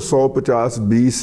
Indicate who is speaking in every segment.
Speaker 1: 100-50-20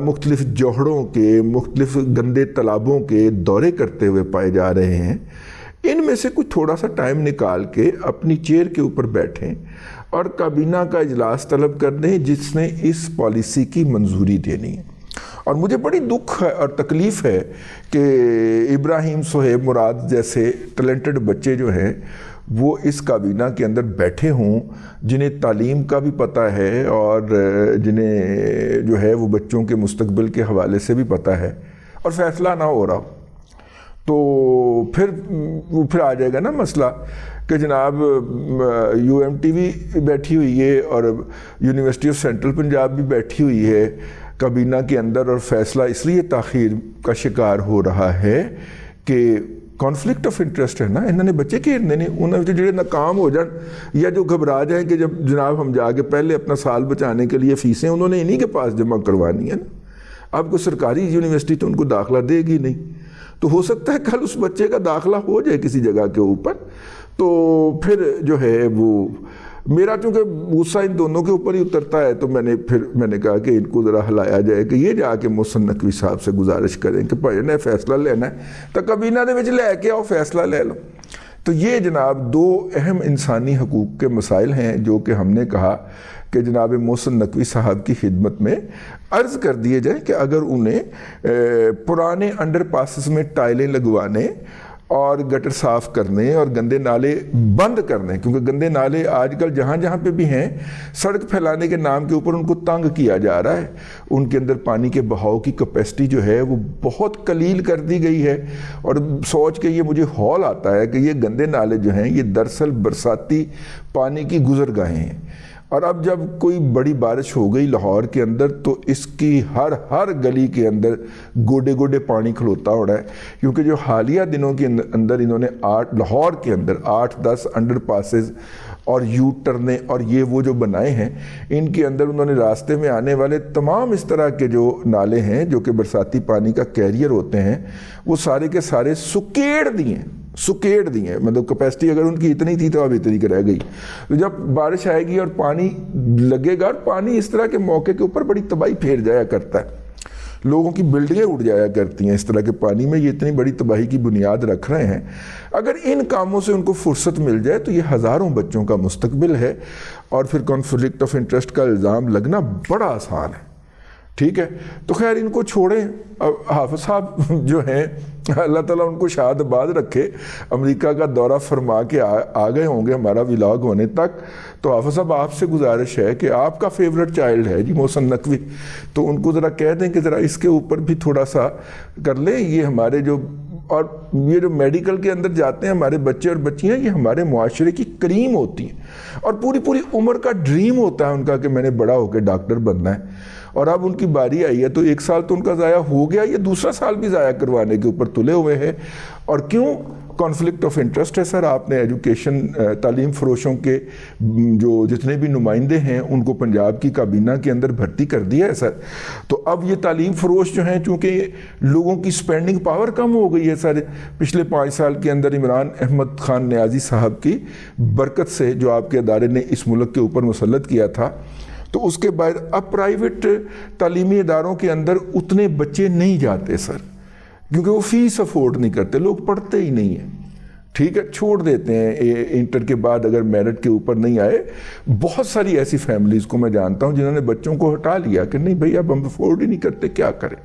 Speaker 1: مختلف جوہڑوں کے، مختلف گندے تالابوں کے دورے کرتے ہوئے پائے جا رہے ہیں، ان میں سے کچھ تھوڑا سا ٹائم نکال کے اپنی چیئر کے اوپر بیٹھیں اور کابینہ کا اجلاس طلب کر دیں جس نے اس پالیسی کی منظوری دینی ہے۔ اور مجھے بڑی دکھ ہے اور تکلیف ہے کہ ابراہیم صہیب مراد جیسے ٹیلنٹڈ بچے جو ہیں وہ اس کابینہ کے اندر بیٹھے ہوں، جنہیں تعلیم کا بھی پتہ ہے اور جنہیں جو ہے وہ بچوں کے مستقبل کے حوالے سے بھی پتہ ہے، اور فیصلہ نہ ہو رہا، تو پھر آ جائے گا نا مسئلہ کہ جناب UMTV بیٹھی ہوئی ہے اور یونیورسٹی آف سینٹرل پنجاب بھی بیٹھی ہوئی ہے کابینہ کے اندر، اور فیصلہ اس لیے تاخیر کا شکار ہو رہا ہے کہ کانفلکٹ آف انٹرسٹ ہے نا، انہوں نے بچے گھیرنے نہیں، انہوں نے جو ناکام ہو جان یا جو گھبرا جائیں کہ جب جناب ہم جا کے پہلے اپنا سال بچانے کے لیے فیسیں انہوں نے انہی کے پاس جمع کروانی ہے نا۔ اب کوئی سرکاری یونیورسٹی تو ان کو داخلہ دے گی نہیں، تو ہو سکتا ہے کل اس بچے کا داخلہ ہو جائے کسی جگہ کے اوپر، تو پھر جو ہے وہ میرا چونکہ غصہ ان دونوں کے اوپر ہی اترتا ہے، تو میں نے کہا کہ ان کو ذرا ہلایا جائے کہ یہ جا کے محسن نقوی صاحب سے گزارش کریں کہ بھائی نے فیصلہ لینا ہے تو کابینہ دے وچ لے کے آؤ، فیصلہ لے لو۔ تو یہ جناب دو اہم انسانی حقوق کے مسائل ہیں جو کہ ہم نے کہا کہ جناب محسن نقوی صاحب کی خدمت میں عرض کر دیے جائیں کہ اگر انہیں پرانے انڈر پاسز میں ٹائلیں لگوانے اور گٹر صاف کرنے اور گندے نالے بند کرنے، کیونکہ گندے نالے آج کل جہاں جہاں پہ بھی ہیں سڑک پھیلانے کے نام کے اوپر ان کو تنگ کیا جا رہا ہے، ان کے اندر پانی کے بہاؤ کی کیپیسٹی جو ہے وہ بہت قلیل کر دی گئی ہے، اور سوچ کے یہ مجھے ہول آتا ہے کہ یہ گندے نالے جو ہیں یہ دراصل برساتی پانی کی گزرگاہیں ہیں، اور اب جب کوئی بڑی بارش ہو گئی لاہور کے اندر تو اس کی ہر گلی کے اندر گوڈے گوڈے پانی کھلوتا ہو رہا ہے، کیونکہ جو حالیہ دنوں کے اندر انہوں نے لاہور کے اندر 8-10 انڈر پاسز اور یو ٹرنے اور یہ وہ جو بنائے ہیں، ان کے اندر انہوں نے راستے میں آنے والے تمام اس طرح کے جو نالے ہیں جو کہ برساتی پانی کا کیریئر ہوتے ہیں وہ سارے کے سارے سکیڑ دیے، مطلب کیپیسٹی اگر ان کی اتنی تھی تو اب اتنی کی رہ گئی۔ تو جب بارش آئے گی اور پانی لگے گا، اور پانی اس طرح کے موقع کے اوپر بڑی تباہی پھیر جایا کرتا ہے، لوگوں کی بلڈنگیں اڑ جایا کرتی ہیں اس طرح کے پانی میں، یہ اتنی بڑی تباہی کی بنیاد رکھ رہے ہیں۔ اگر ان کاموں سے ان کو فرصت مل جائے تو یہ ہزاروں بچوں کا مستقبل ہے، اور پھر کانفلکٹ آف انٹرسٹ کا الزام لگنا بڑا آسان ہے، ٹھیک ہے؟ تو خیر ان کو چھوڑیں۔ حافظ صاحب جو ہیں اللہ تعالیٰ ان کو شاد آباد رکھے، امریکہ کا دورہ فرما کے آ گئے ہوں گے ہمارا ولاگ ہونے تک، تو حافظ صاحب آپ سے گزارش ہے کہ آپ کا فیورٹ چائلڈ ہے جی محسن نقوی، تو ان کو ذرا کہہ دیں کہ ذرا اس کے اوپر بھی تھوڑا سا کر لیں۔ یہ ہمارے اور یہ جو میڈیکل کے اندر جاتے ہیں ہمارے بچے اور بچیاں، یہ ہمارے معاشرے کی کریم ہوتی ہیں، اور پوری عمر کا ڈریم ہوتا ہے ان کا کہ میں نے بڑا ہو کے ڈاکٹر بننا ہے، اور اب ان کی باری آئی ہے تو ایک سال تو ان کا ضائع ہو گیا، یہ دوسرا سال بھی ضائع کروانے کے اوپر تلے ہوئے ہیں۔ اور کیوں؟ کانفلکٹ آف انٹرسٹ ہے سر۔ آپ نے ایجوکیشن تعلیم فروشوں کے جو جتنے بھی نمائندے ہیں ان کو پنجاب کی کابینہ کے اندر بھرتی کر دیا ہے سر، تو اب یہ تعلیم فروش جو ہیں چونکہ لوگوں کی سپینڈنگ پاور کم ہو گئی ہے سر، پچھلے 5 سال کے اندر عمران احمد خان نیازی صاحب کی برکت سے جو آپ کے ادارے نے اس ملک کے اوپر مسلط کیا تھا، تو اس کے بعد اب پرائیویٹ تعلیمی اداروں کے اندر اتنے بچے نہیں جاتے سر، کیونکہ وہ فیس افورڈ نہیں کرتے، لوگ پڑھتے ہی نہیں ہیں، ٹھیک ہے، چھوڑ دیتے ہیں انٹر کے بعد اگر میرٹ کے اوپر نہیں آئے۔ بہت ساری ایسی فیملیز کو میں جانتا ہوں جنہوں نے بچوں کو ہٹا لیا کہ نہیں بھئی اب ہم افورڈ ہی نہیں کرتے، کیا کریں،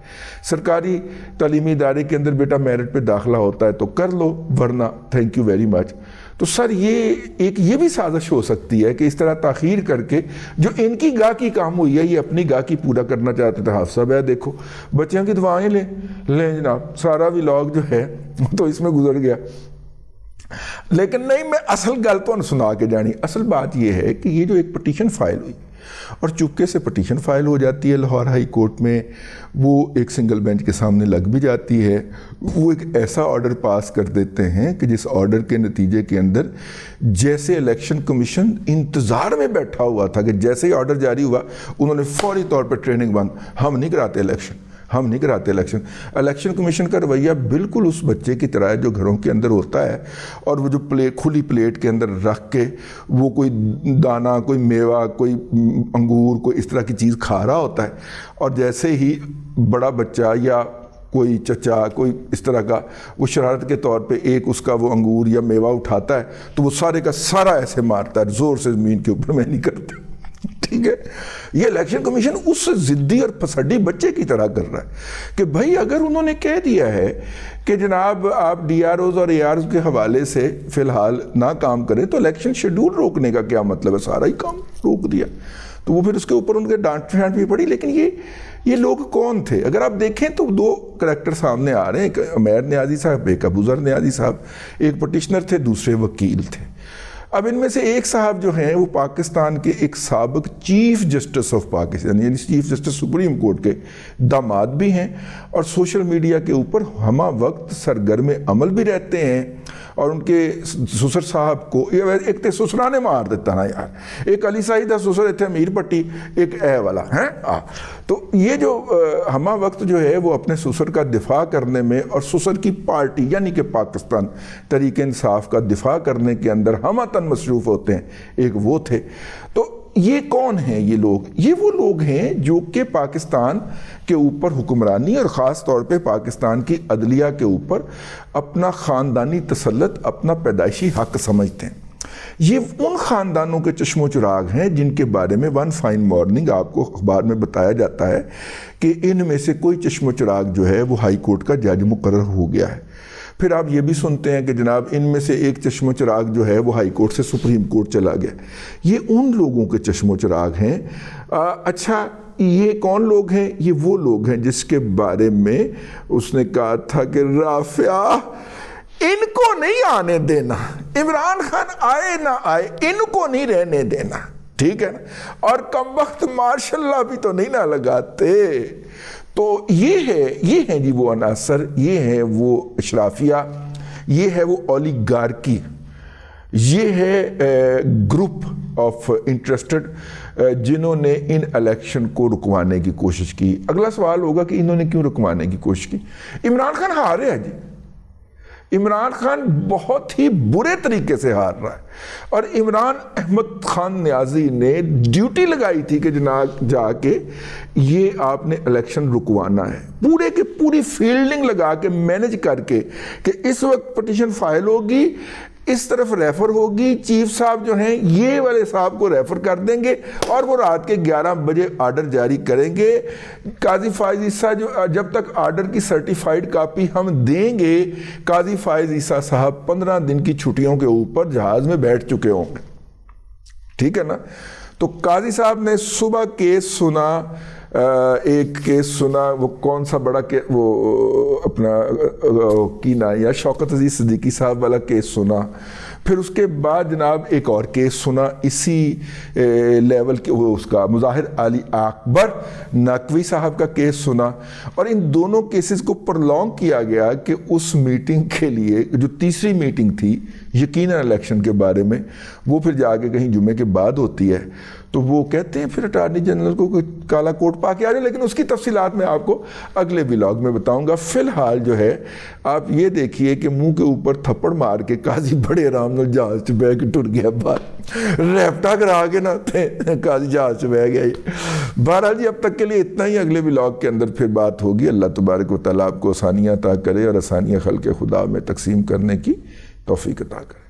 Speaker 1: سرکاری تعلیمی ادارے کے اندر بیٹا میرٹ پہ داخلہ ہوتا ہے تو کر لو، ورنہ تھینک یو ویری مچ۔ تو سر یہ بھی سازش ہو سکتی ہے کہ اس طرح تاخیر کر کے جو ان کی گاہ کی کام ہوئی ہے یہ اپنی گاہ کی پورا کرنا چاہتے تھے۔ حافظ صاحب ہے دیکھو بچیاں کی دعائیں لیں جناب، سارا ولاگ جو ہے تو اس میں گزر گیا، لیکن نہیں، میں اصل گل تو سنا کے جانی۔ اصل بات یہ ہے کہ یہ جو ایک پٹیشن فائل ہوئی اور چپکے سے پٹیشن فائل ہو جاتی ہے لاہور ہائی کورٹ میں، وہ ایک سنگل بینچ کے سامنے لگ بھی جاتی ہے، وہ ایک ایسا آرڈر پاس کر دیتے ہیں کہ جس آرڈر کے نتیجے کے اندر جیسے الیکشن کمیشن انتظار میں بیٹھا ہوا تھا کہ جیسے ہی آرڈر جاری ہوا انہوں نے فوری طور پر ٹریننگ بند، ہم نہیں کراتے الیکشن، ہم نہیں کراتے الیکشن. الیکشن کمیشن کا رویہ بالکل اس بچے کی طرح ہے جو گھروں کے اندر ہوتا ہے اور وہ جو کھلی پلیٹ کے اندر رکھ کے وہ کوئی دانہ، کوئی میوہ، کوئی انگور، کوئی اس طرح کی چیز کھا رہا ہوتا ہے، اور جیسے ہی بڑا بچہ یا کوئی چچا کوئی اس طرح کا وہ شرارت کے طور پہ ایک اس کا وہ انگور یا میوہ اٹھاتا ہے تو وہ سارے کا سارا ایسے مارتا ہے زور سے زمین کے اوپر. میں نہیں کرتا. ٹھیک ہے، یہ الیکشن کمیشن اس ضدی اور پسڈی بچے کی طرح کر رہا ہے کہ بھائی اگر انہوں نے کہہ دیا ہے کہ جناب آپ ڈی آر اوز اور اے آرز کے حوالے سے فی الحال نہ کام کریں تو الیکشن شیڈول روکنے کا کیا مطلب ہے؟ سارا ہی کام روک دیا. تو وہ پھر اس کے اوپر ان کے ڈانٹ بھی پڑی. لیکن یہ لوگ کون تھے؟ اگر آپ دیکھیں تو دو کریکٹر سامنے آ رہے ہیں، ایک عمیر نیازی صاحب، ایک ابوذر نیازی صاحب. ایک پٹیشنر تھے، دوسرے وکیل تھے. اب ان میں سے ایک صاحب جو ہیں وہ پاکستان کے ایک سابق چیف جسٹس آف پاکستان یعنی چیف جسٹس سپریم کورٹ کے داماد بھی ہیں اور سوشل میڈیا کے اوپر ہمہ وقت سرگرم عمل بھی رہتے ہیں. اور ان کے سسر صاحب کو ایک تے سسرانے مار دیتا نا یار، ایک علی سعید سسر اتنے امیر پٹی، ایک اے والا ہیں. تو یہ جو ہمہ وقت جو ہے وہ اپنے سسر کا دفاع کرنے میں اور سسر کی پارٹی یعنی کہ پاکستان تحریک انصاف کا دفاع کرنے کے اندر ہمہ تن مصروف ہوتے ہیں. ایک وہ تھے. تو یہ کون ہیں یہ لوگ؟ یہ وہ لوگ ہیں جو کہ پاکستان کے اوپر حکمرانی اور خاص طور پہ پاکستان کی عدلیہ کے اوپر اپنا خاندانی تسلط، اپنا پیدائشی حق سمجھتے ہیں. یہ ان خاندانوں کے چشم و چراغ ہیں جن کے بارے میں ون فائن مارننگ آپ کو اخبار میں بتایا جاتا ہے کہ ان میں سے کوئی چشم و چراغ جو ہے وہ ہائی کورٹ کا جج مقرر ہو گیا ہے. پھر آپ یہ بھی سنتے ہیں کہ جناب ان میں سے ایک چشم و چراغ جو ہے وہ ہائی کورٹ سے سپریم کورٹ چلا گیا. یہ ان لوگوں کے چشم و چراغ ہیں. اچھا یہ کون لوگ ہیں؟ یہ وہ لوگ ہیں جس کے بارے میں اس نے کہا تھا کہ رافعہ ان کو نہیں آنے دینا، عمران خان آئے نہ آئے ان کو نہیں رہنے دینا. ٹھیک ہے نا؟ اور کم وقت ماشاء اللہ بھی تو نہیں نہ لگاتے. تو یہ ہے جی وہ عناصر، یہ ہے وہ اشرافیہ، یہ ہے وہ اولیگارکی، یہ ہے گروپ آف انٹرسٹڈ جنہوں نے ان الیکشن کو رکوانے کی کوشش کی. اگلا سوال ہوگا کہ انہوں نے کیوں رکوانے کی کوشش کی؟ عمران خان ہار رہا ہے جی. عمران خان بہت ہی برے طریقے سے ہار رہا ہے. اور عمران احمد خان نیازی نے ڈیوٹی لگائی تھی کہ جناب جا کے یہ آپ نے الیکشن رکوانا ہے، پورے کے پوری فیلڈنگ لگا کے مینج کر کے کہ اس وقت پٹیشن فائل ہوگی، اس طرف ریفر ہوگی، چیف صاحب جو ہیں یہ والے صاحب کو ریفر کر دیں گے اور وہ رات کے 11 بجے آرڈر جاری کریں گے. قاضی فائز عیسیٰ جو جب تک آرڈر کی سرٹیفائیڈ کاپی ہم دیں گے، قاضی فائز عیسیٰ صاحب 15 دن کی چھٹیوں کے اوپر جہاز میں بیٹھ چکے ہوں گے. ٹھیک ہے نا؟ تو قاضی صاحب نے صبح کیس سنا، ایک کیس سنا، وہ کون سا بڑا وہ اپنا کینا یا شوکت عزیز صدیقی صاحب والا کیس سنا. پھر اس کے بعد جناب ایک اور کیس سنا اسی لیول کے، وہ اس کا مظاہر علی اکبر نقوی صاحب کا کیس سنا. اور ان دونوں کیسز کو پرلونگ کیا گیا کہ اس میٹنگ کے لیے جو تیسری میٹنگ تھی یقیناً الیکشن کے بارے میں، وہ پھر جا کے کہیں جمعے کے بعد ہوتی ہے. تو وہ کہتے ہیں پھر اٹارنی جنرل کو کوئی کالا کوٹ پا کے آ رہے، لیکن اس کی تفصیلات میں آپ کو اگلے ولاگ میں بتاؤں گا. فی الحال جو ہے آپ یہ دیکھیے کہ منہ کے اوپر تھپڑ مار کے قاضی بڑے آرام سے جہاز چ بہ کے ٹر گیا باہر، ریپٹا کرا کے نہ قاضی جہاز چ بہ گیا. بہرحال جی اب تک کے لیے اتنا ہی. اگلے ولاگ کے اندر پھر بات ہوگی. اللہ تبارک و تعالیٰ آپ کو آسانیاں عطا کرے اور آسانیاں خلق خدا میں تقسیم کرنے کی توفیق عطا کرے.